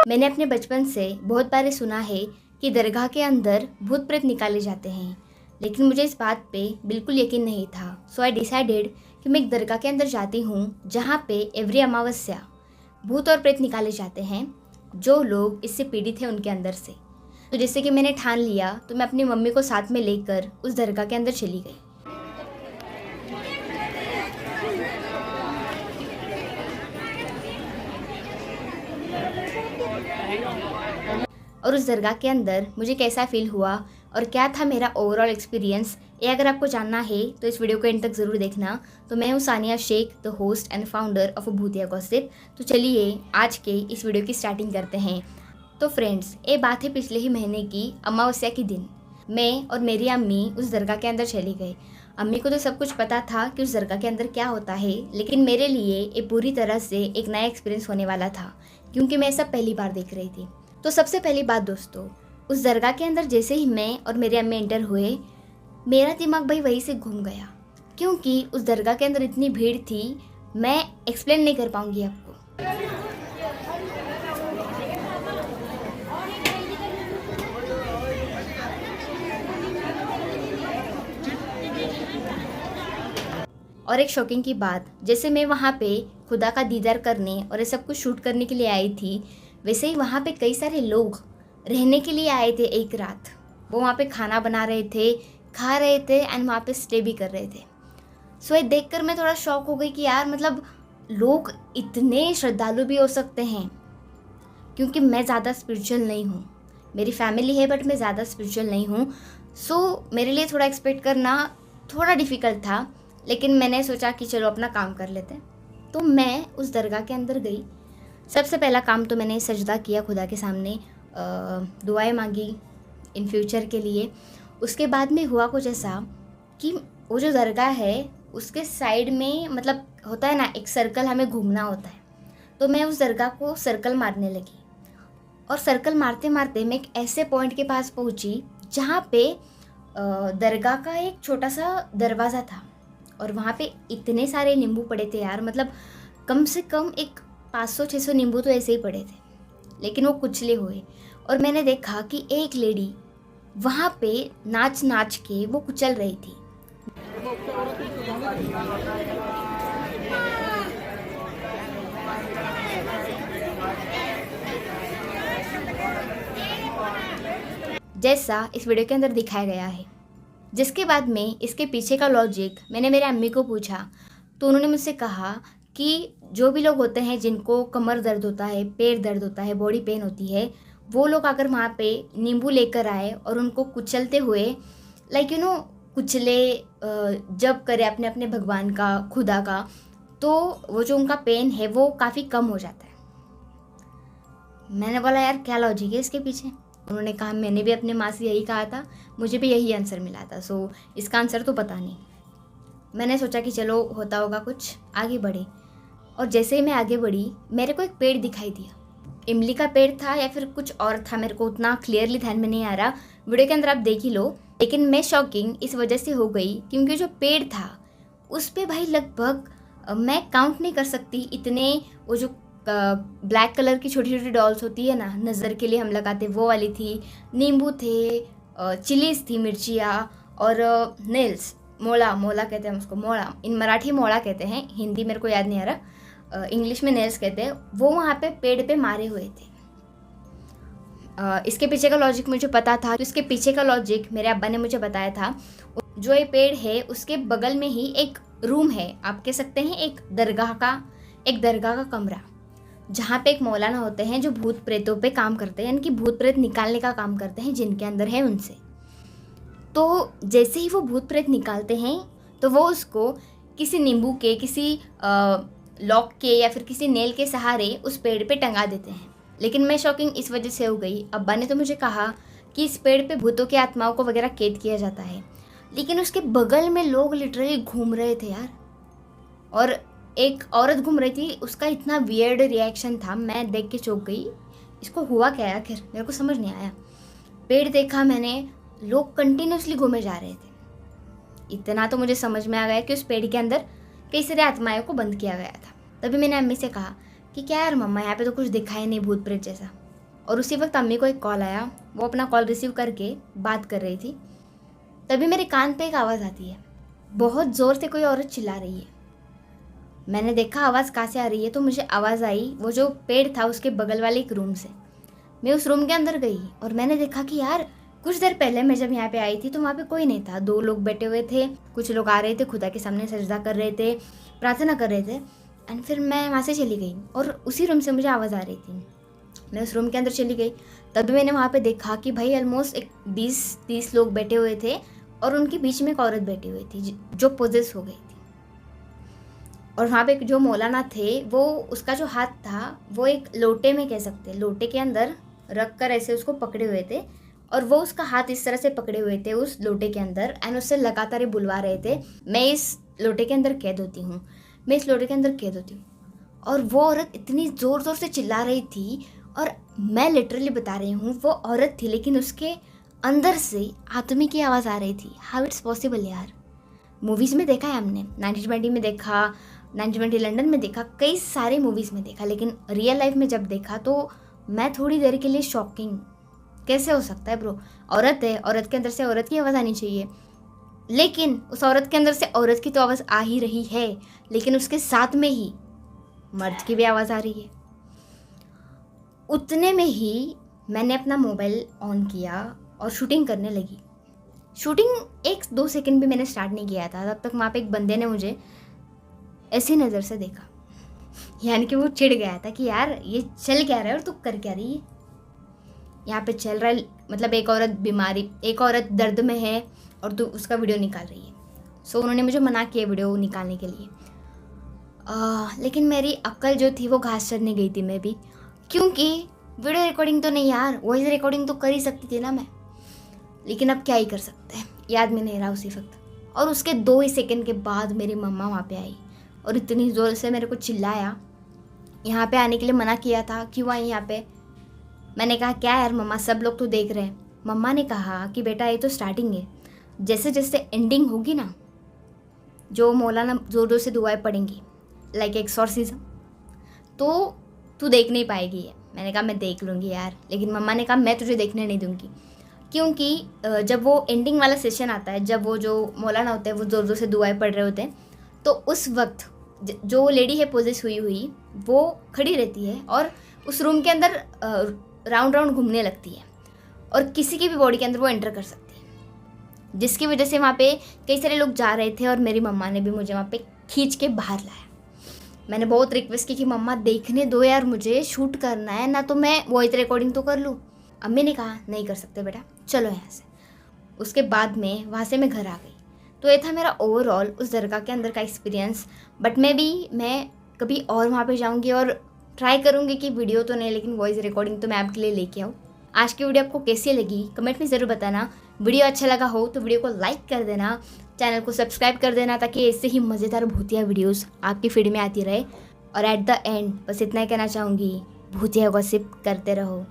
मैंने अपने बचपन से बहुत बार सुना है कि दरगाह के अंदर भूत प्रेत निकाले जाते हैं, लेकिन मुझे इस बात पे बिल्कुल यकीन नहीं था। सो आई डिसाइडेड कि मैं एक दरगाह के अंदर जाती हूँ जहाँ पे एवरी अमावस्या भूत और प्रेत निकाले जाते हैं, जो लोग इससे पीड़ित हैं उनके अंदर से। तो जैसे कि मैंने ठान लिया, तो मैं अपनी मम्मी को साथ में लेकर उस दरगाह के अंदर चली गई। और उस दरगाह के अंदर मुझे कैसा फील हुआ और क्या था मेरा ओवरऑल एक्सपीरियंस, ये अगर आपको जानना है तो इस वीडियो को एंड तक ज़रूर देखना। तो मैं हूँ Sania Shaikh, the host and founder of Bhootiya Gossip. तो चलिए आज के इस वीडियो की स्टार्टिंग करते हैं। तो फ्रेंड्स, ये बात है पिछले ही महीने की अमावस्या के दिन मैं और मेरी अम्मी उस दरगाह के अंदर चली गई। अम्मी को तो सब कुछ पता था कि उस दरगाह के अंदर क्या होता है, लेकिन मेरे लिए ये पूरी तरह से एक नया एक्सपीरियंस होने वाला था, क्योंकि मैं सब पहली बार देख रही थी। तो सबसे पहली बात दोस्तों, उस दरगाह के अंदर जैसे ही मैं और मेरी अम्मी एंटर हुए, मेरा दिमाग भाई वहीं से घूम गया, क्योंकि उस दरगाह के अंदर इतनी भीड़ थी, मैं एक्सप्लेन नहीं कर पाऊंगी आपको। और एक शॉकिंग की बात, जैसे मैं वहाँ पे खुदा का दीदार करने और ये सब कुछ शूट करने के लिए आई थी, वैसे ही वहाँ पे कई सारे लोग रहने के लिए आए थे एक रात। वो वहाँ पे खाना बना रहे थे, खा रहे थे एंड वहाँ पे स्टे भी कर रहे थे। सो ये देखकर मैं थोड़ा शॉक हो गई कि यार मतलब लोग इतने श्रद्धालु भी हो सकते हैं, क्योंकि मैं ज़्यादा स्पिरिचुअल नहीं हूँ। मेरी फैमिली है बट मैं ज़्यादा स्पिरिचुअल नहीं हूँ। सो मेरे लिए थोड़ा एक्सपेक्ट करना थोड़ा डिफ़िकल्ट था, लेकिन मैंने सोचा कि चलो अपना काम कर लेते हैं। तो मैं उस दरगाह के अंदर गई। सबसे पहला काम तो मैंने सजदा किया खुदा के सामने, दुआएं मांगी इन फ्यूचर के लिए। उसके बाद में हुआ कुछ ऐसा कि वो जो दरगाह है उसके साइड में मतलब होता है ना, एक सर्कल हमें घूमना होता है। तो मैं उस दरगाह को सर्कल मारने लगी, और सर्कल मारते मारते मैं एक ऐसे पॉइंट के पास पहुंची जहाँ पे दरगाह का एक छोटा सा दरवाज़ा था, और वहाँ पे इतने सारे नींबू पड़े थे यार, मतलब कम से कम एक 500-600 नींबू तो ऐसे ही पड़े थे, लेकिन वो कुचले हुए। और मैंने देखा कि एक लेडी वहाँ पे नाच नाच के वो कुचल रही थी। जैसा इस वीडियो के अंदर दिखाया गया है। जिसके बाद में इसके पीछे का लॉजिक मैंने मेरे अम्मी को पूछा, तो उन्होंने मुझसे कहा कि जो भी लोग होते हैं जिनको कमर दर्द होता है, पैर दर्द होता है, बॉडी पेन होती है, वो लोग अगर वहाँ पे नींबू लेकर आए और उनको कुचलते हुए लाइक कुचले जब करे अपने अपने भगवान का, खुदा का, तो वो जो उनका पेन है वो काफ़ी कम हो जाता है। मैंने बोला यार क्या लॉजिक है इसके पीछे। उन्होंने कहा मैंने भी अपने माँ से यही कहा था, मुझे भी यही आंसर मिला था। सो इसका आंसर तो पता नहीं। मैंने सोचा कि चलो होता होगा कुछ, आगे बढ़े। और जैसे ही मैं आगे बढ़ी, मेरे को एक पेड़ दिखाई दिया। इमली का पेड़ था या फिर कुछ और था, मेरे को उतना क्लियरली ध्यान में नहीं आ रहा, वीडियो के अंदर आप देख ही लो। लेकिन मैं शॉकिंग इस वजह से हो गई क्योंकि जो पेड़ था उस पर भाई लगभग मैं काउंट नहीं कर सकती इतने, वो जो ब्लैक कलर की छोटी छोटी डॉल्स होती है ना, नज़र के लिए हम लगाते, वो वाली थी, नींबू थे, चिलीज थी, मिर्चियाँ, और नेल्स, मोला, मोला कहते हैं उसको, मोला इन मराठी मोला कहते हैं, हिंदी मेरे को याद नहीं आ रहा, इंग्लिश में नेल्स कहते हैं। वो वहाँ पे पेड़ पे मारे हुए थे। इसके पीछे का लॉजिक मुझे पता था, तो इसके पीछे का लॉजिक मेरे अब्बा ने मुझे बताया था। जो ये पेड़ है उसके बगल में ही एक रूम है, आप कह सकते हैं एक दरगाह का कमरा, जहाँ पे एक मौलाना होते हैं जो भूत प्रेतों पे काम करते हैं, यानी कि भूत प्रेत निकालने का काम करते हैं जिनके अंदर है उनसे। तो जैसे ही वो भूत प्रेत निकालते हैं तो वो उसको किसी नींबू के, किसी लॉक के या फिर किसी नेल के सहारे उस पेड़ पे टंगा देते हैं। लेकिन मैं शॉकिंग इस वजह से हो गई, अब्बा ने तो मुझे कहा कि इस पेड़ पे भूतों की आत्माओं को वगैरह कैद किया जाता है, लेकिन उसके बगल में लोग लिटरली घूम रहे थे यार, और एक औरत घूम रही थी। उसका इतना वियर्ड रिएक्शन था, मैं देख के चौंक गई, इसको हुआ क्या आखिर, मेरे को समझ नहीं आया। पेड़ देखा मैंने, लोग कंटिन्यूसली घूमे जा रहे थे। इतना तो मुझे समझ में आ गया कि उस पेड़ के अंदर कई सारे आत्माओं को बंद किया गया था। तभी मैंने अम्मी से कहा कि क्या यार मम्मा, यहाँ पे तो कुछ दिखा ही नहीं भूत प्रेत जैसा। और उसी वक्त अम्मी को एक कॉल आया, वो अपना कॉल रिसीव करके बात कर रही थी। तभी मेरे कान पे एक आवाज़ आती है, बहुत ज़ोर से कोई औरत चिल्ला रही है। मैंने देखा आवाज़ कहाँ से आ रही है, तो मुझे आवाज़ आई वो जो पेड़ था उसके बगल वाले एक रूम से। मैं उस रूम के अंदर गई और मैंने देखा कि यार कुछ देर पहले मैं जब यहाँ पे आई थी तो वहाँ पे कोई नहीं था। 2 लोग बैठे हुए थे, कुछ लोग आ रहे थे, खुदा के सामने सजदा कर रहे थे, प्रार्थना कर रहे थे। एंड फिर मैं वहाँ से चली गई और उसी रूम से मुझे आवाज़ आ रही थी। मैं उस रूम के अंदर चली गई, तब मैंने वहाँ पे देखा कि भाई ऑलमोस्ट एक 20-30 लोग बैठे हुए थे और उनके बीच में एक औरत बैठी हुई थी जो पोजेस हो गई थी। और वहाँ पे जो मौलाना थे, वो उसका जो हाथ था वो एक लोटे में, कह सकते हैं लोटे के अंदर रख कर ऐसे उसको पकड़े हुए थे। और वो उसका हाथ इस तरह से पकड़े हुए थे उस लोटे के अंदर, एंड उससे लगातार ये बुलवा रहे थे, मैं इस लोटे के अंदर कैद होती हूँ, मैं इस लोटे के अंदर कैद होती हूँ। और वो औरत इतनी ज़ोर ज़ोर से चिल्ला रही थी, और मैं लिटरली बता रही हूँ वो औरत थी, लेकिन उसके अंदर से आत्मा की आवाज़ आ रही थी। हाउ इट्स पॉसिबल यार। मूवीज़ में देखा है हमने, 1920 में देखा, 1920 लंदन में देखा, कई सारे मूवीज़ में देखा, लेकिन रियल लाइफ में जब देखा तो मैं थोड़ी देर के लिए शॉकिंग, कैसे हो सकता है ब्रो। औरत है, औरत के अंदर से औरत की आवाज़ आनी चाहिए, लेकिन उस औरत के अंदर से औरत की तो आवाज़ आ ही रही है, लेकिन उसके साथ में ही मर्द की भी आवाज़ आ रही है। उतने में ही मैंने अपना मोबाइल ऑन किया और शूटिंग करने लगी। शूटिंग 1-2 सेकंड भी मैंने स्टार्ट नहीं किया था, तब तक वहाँ पे एक बंदे ने मुझे ऐसी नज़र से देखा, यानी कि वो चिढ़ गया था कि यार ये चल क्या रहा है और तू कर क्या रही है यहाँ पे। चल रहा है मतलब एक औरत बीमारी, एक औरत दर्द में है और तू उसका वीडियो निकाल रही है। सो उन्होंने मुझे मना किया वीडियो निकालने के लिए। लेकिन मेरी अक्ल जो थी वो घास चरने गई थी मैं भी, क्योंकि वीडियो रिकॉर्डिंग तो नहीं यार, वॉइस रिकॉर्डिंग तो कर ही सकती थी ना मैं, लेकिन अब क्या ही कर सकते हैं, याद में नहीं रहा उसी वक्त। और उसके 2 ही सेकंड के बाद मेरी मम्मा वहाँ पे आई और इतनी ज़ोर से मेरे को चिल्लाया, यहाँ पे आने के लिए मना किया था, क्यों आई यहाँ पे। मैंने कहा क्या यार मम्मा, सब लोग तो देख रहे हैं। मम्मा ने कहा कि बेटा ये तो स्टार्टिंग है, जैसे जैसे एंडिंग होगी ना, जो मौलाना ज़ोर ज़ोर से दुआएं पढ़ेंगी लाइक एक्सॉर्सिज्म, तो तू देख नहीं पाएगी है। मैंने कहा मैं देख लूँगी यार, लेकिन मम्मा ने कहा मैं तुझे देखने नहीं दूँगी, क्योंकि जब वो एंडिंग वाला सेशन आता है, जब वो जो मौलाना होते हैं वो ज़ोर ज़ोर से दुआएं पढ़ रहे होते हैं, तो उस वक्त जो लेडी है पोजेस हुई वो खड़ी रहती है और उस रूम के अंदर राउंड राउंड घूमने लगती है और किसी की भी बॉडी के अंदर वो एंटर कर सकती है, जिसकी वजह से वहाँ पे कई सारे लोग जा रहे थे और मेरी मम्मा ने भी मुझे वहाँ पे खींच के बाहर लाया। मैंने बहुत रिक्वेस्ट की कि मम्मा देखने दो यार, मुझे शूट करना है ना, तो मैं वॉइस रिकॉर्डिंग तो कर लूँ। अम्मी ने कहा नहीं कर सकते बेटा, चलो यहाँ से। उसके बाद में वहाँ से मैं घर आ गई। तो ये था मेरा ओवरऑल उस दरगाह के अंदर का एक्सपीरियंस। बट मैं कभी और वहाँ पे जाऊँगी और ट्राई करूँगी कि वीडियो तो नहीं, लेकिन वॉइस रिकॉर्डिंग तो मैं आपके लिए लेके आऊँ। आज की वीडियो आपको कैसी लगी कमेंट में ज़रूर बताना। वीडियो अच्छा लगा हो तो वीडियो को लाइक कर देना, चैनल को सब्सक्राइब कर देना, ताकि ऐसे ही मज़ेदार भूतिया वीडियोस आपकी फीड में आती रहे। और एट द एंड बस इतना ही कहना चाहूँगी, भूतिया गॉसिप करते रहो।